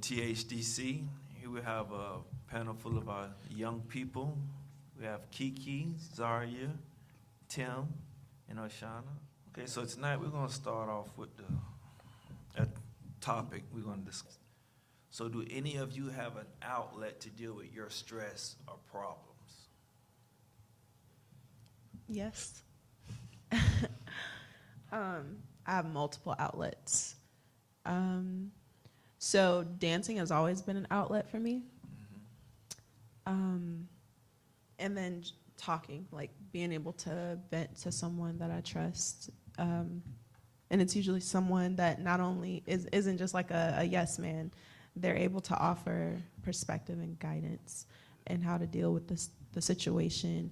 to THDC. Here we have a panel full of our young people. We have Kiki, Zaria, Tim, and Oshana. Okay, so tonight we're going to start off with a topic we're going to discuss. So do any of you have an outlet to deal with your stress or problems? Yes. I have multiple outlets. So dancing has always been an outlet for me. And then talking, like being able to vent to someone that I trust. And it's usually someone that not only isn't just like a yes man, they're able to offer perspective and guidance and how to deal with the situation.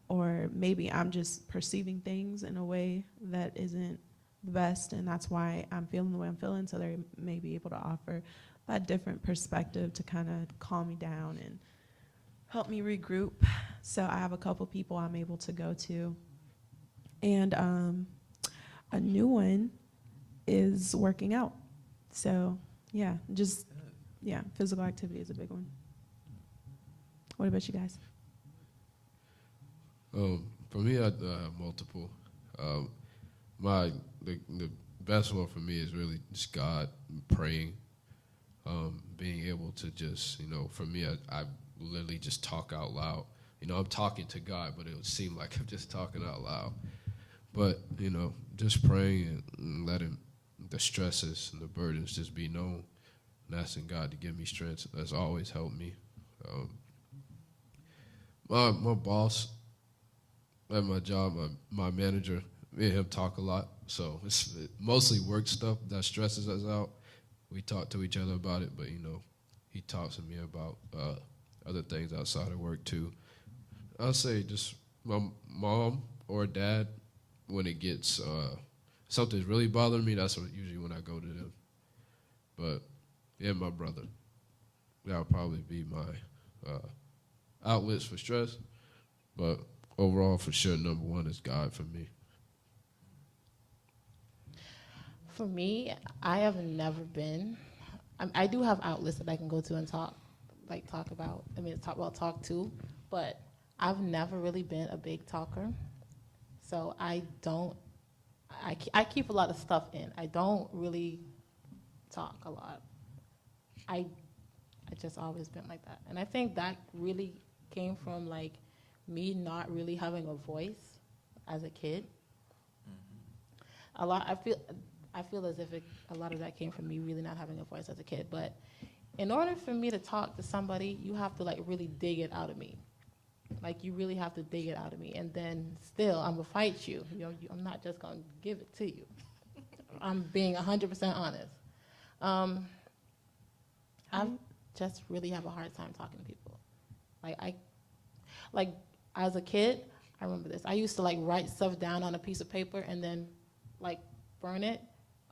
Or maybe I'm just perceiving things in a way that isn't the best, and that's why I'm feeling the way I'm feeling, so they may be able to offer that different perspective to kind of calm me down and help me regroup. So I have a couple people I'm able to go to. And a new one is working out. So yeah, physical activity is a big one. What about you guys? For me, I have multiple. The best one for me is really just God, praying, being able to just, for me, I literally just talk out loud. I'm talking to God, but it would seem like I'm just talking out loud. But, just praying and letting the stresses and the burdens just be known and asking God to give me strength. That's always helped me. My boss at my job, my manager, me and him talk a lot. So it's mostly work stuff that stresses us out. We talk to each other about it, but, he talks to me about other things outside of work, too. I'll say just my mom or dad, when it gets something's really bothering me, that's usually when I go to them. But, yeah, my brother. That'll probably be my outlets for stress. But overall, for sure, number one is God for me. For me, I have never been. I do have outlets that I can go to and talk to, but I've never really been a big talker. So I keep a lot of stuff in. I don't really talk a lot. I just always been like that. And I think that really came from like me not really having a voice as a kid. I feel as if a lot of that came from me really not having a voice as a kid. But in order for me to talk to somebody, you have to like really dig it out of me. Like you really have to dig it out of me. And then still, I'm gonna fight you. I'm not just gonna give it to you. I'm being 100% honest. I just really have a hard time talking to people. Like as a kid, I remember this. I used to like write stuff down on a piece of paper and then like burn it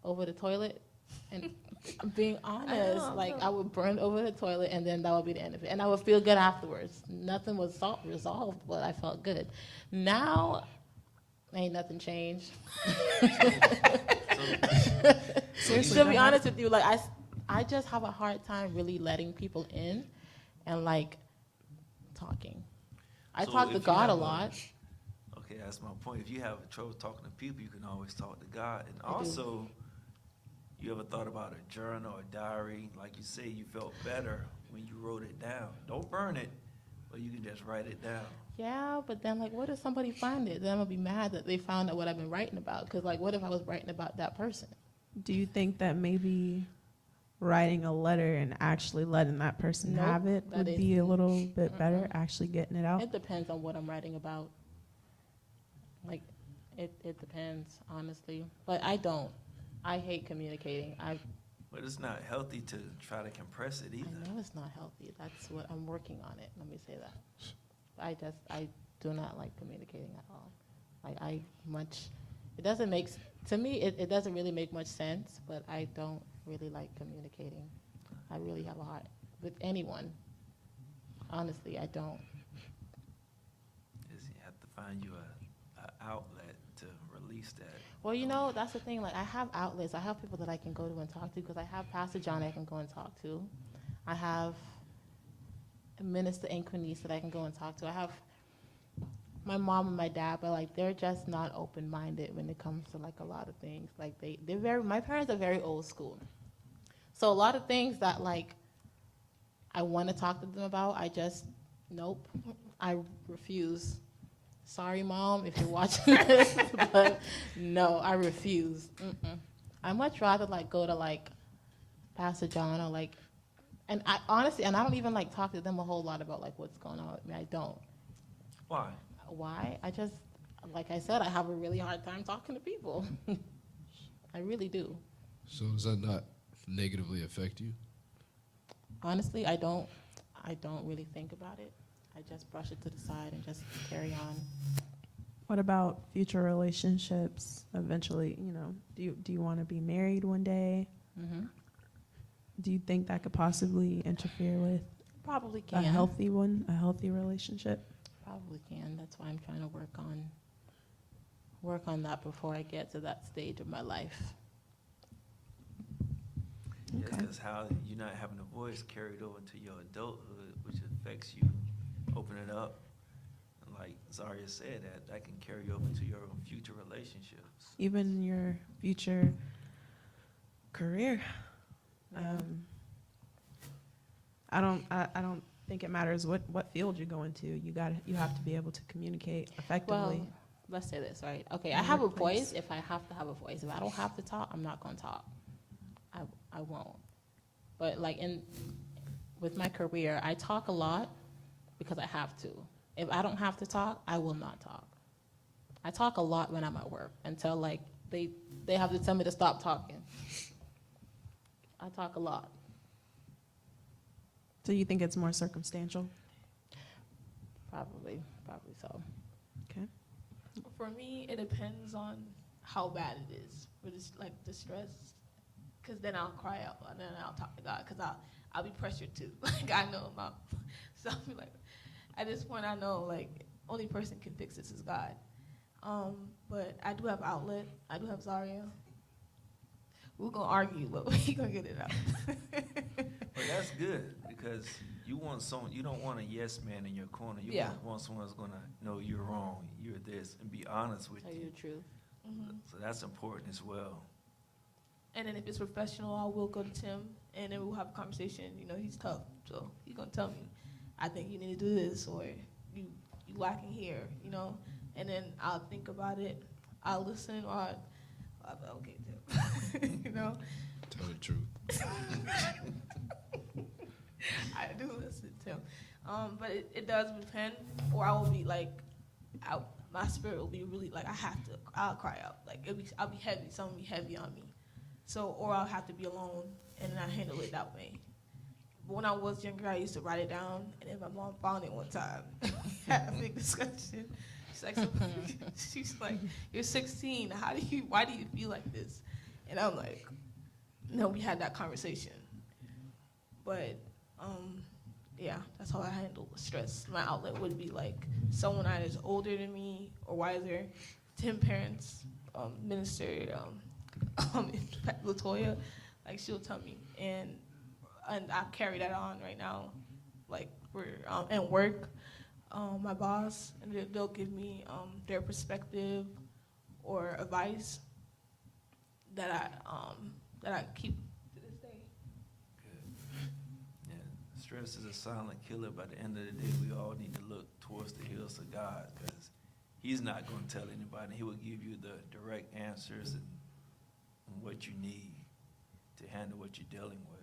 over the toilet. And I'm being honest, I would burn it over the toilet and then that would be the end of it. And I would feel good afterwards. Nothing was resolved, but I felt good. Now, ain't nothing changed. Seriously, to be honest with you, like I just have a hard time really letting people in and like talking. I talk to God a lot. Okay, that's my point. If you have trouble talking to people, you can always talk to God. And also, you ever thought about a journal or diary? Like you say, you felt better when you wrote it down. Don't burn it, but you can just write it down. Yeah, but then, like, what if somebody find it? Then I'm going to be mad that they found out what I've been writing about. Because, like, what if I was writing about that person? Do you think that maybe writing a letter and actually letting that person have it would be a little bit better, actually getting it out? It depends on what I'm writing about. Like, it depends, honestly. But I hate communicating. But it's not healthy to try to compress it either. I know it's not healthy. That's what I'm working on it. Let me say that. I do not like communicating at all. It doesn't make, to me, it doesn't really make much sense, but I don't really like communicating. I really have a heart with anyone. Honestly, I don't. You have to find you an outlet to release that. Well, you know, that's the thing. Like, I have outlets. I have people that I can go to and talk to because I have Pastor John I can go and talk to. I have Minister Inquinice that I can go and talk to. I have my mom and my dad, but like they're just not open-minded when it comes to like a lot of things. Like they're very. My parents are very old school, so a lot of things that like I want to talk to them about, I just nope. I refuse. Sorry, Mom, if you're watching this, but no, I refuse. I much rather like go to like Pastor John or like, and I honestly, and I don't even like talk to them a whole lot about like what's going on with me. I don't. Why? Why? I just, like I said, I have a really hard time talking to people. I really do. So does that not negatively affect you? Honestly, I don't really think about it. I just brush it to the side and just carry on. What about future relationships? Eventually, you know, do you want to be married one day? Mm-hmm. Do you think that could possibly interfere with Probably a can. healthy relationship? Probably can. That's why I'm trying to work on that before I get to that stage of my life. Yeah, Okay. because how you not having a voice carried over to your adulthood, which affects you, open it up. And like Zaria said, that can carry over to your future relationships. Even your future career. Yeah. I don't think it matters what field you go into. You have to be able to communicate effectively. Well, let's say this, right? Okay, In I the have a workplace. voice if I have to have a voice. If I don't have to talk, I'm not going to talk. I won't. But like with my career, I talk a lot because I have to. If I don't have to talk, I will not talk. I talk a lot when I'm at work until like they have to tell me to stop talking. I talk a lot. So you think it's more circumstantial? Probably so. Okay. For me, it depends on how bad it is. But it's like the stress, because then I'll cry out and then I'll talk to God, because I'll be pressured too. Like I know about, so I'll be like, at this point I know like only person can fix this is God. But I do have outlet. I do have Zaria. We're gonna argue, but we gonna get it out. But that's good because you don't want a yes man in your corner. You Yeah. want someone that's gonna know you're wrong, you're this, and be honest with Tell you you. the truth. Mhm. So that's important as well. And then if it's professional, I will go to Tim, and then we'll have a conversation. You know, he's tough, so he's gonna tell me, I think you need to do this, or you lacking here, you know. And then I'll think about it. I'll listen, or I'll be okay, Tim. You know, Tell the truth. I do listen, Tim. But it does depend, or I will be like, my spirit will be really like I'll cry out, like I'll be heavy, something will be heavy on me. So, or I'll have to be alone, and then I handle it that way. But when I was younger, I used to write it down, and then my mom found it one time. We had a big discussion. She's like, "You're 16. Why do you feel like this?" And I'm like, "No, we had that conversation." But yeah, that's how I handle stress. My outlet would be like someone that is older than me or wiser. Tim parents, Minister Latoya, like she'll tell me, and I carry that on right now. Like we're and work, my boss, and they'll give me their perspective or advice that I keep to this day. Good. Yeah. Stress is a silent killer. By the end of the day, we all need to look towards the hills of God because He's not going to tell anybody. He will give you the direct answers and what you need to handle what you're dealing with.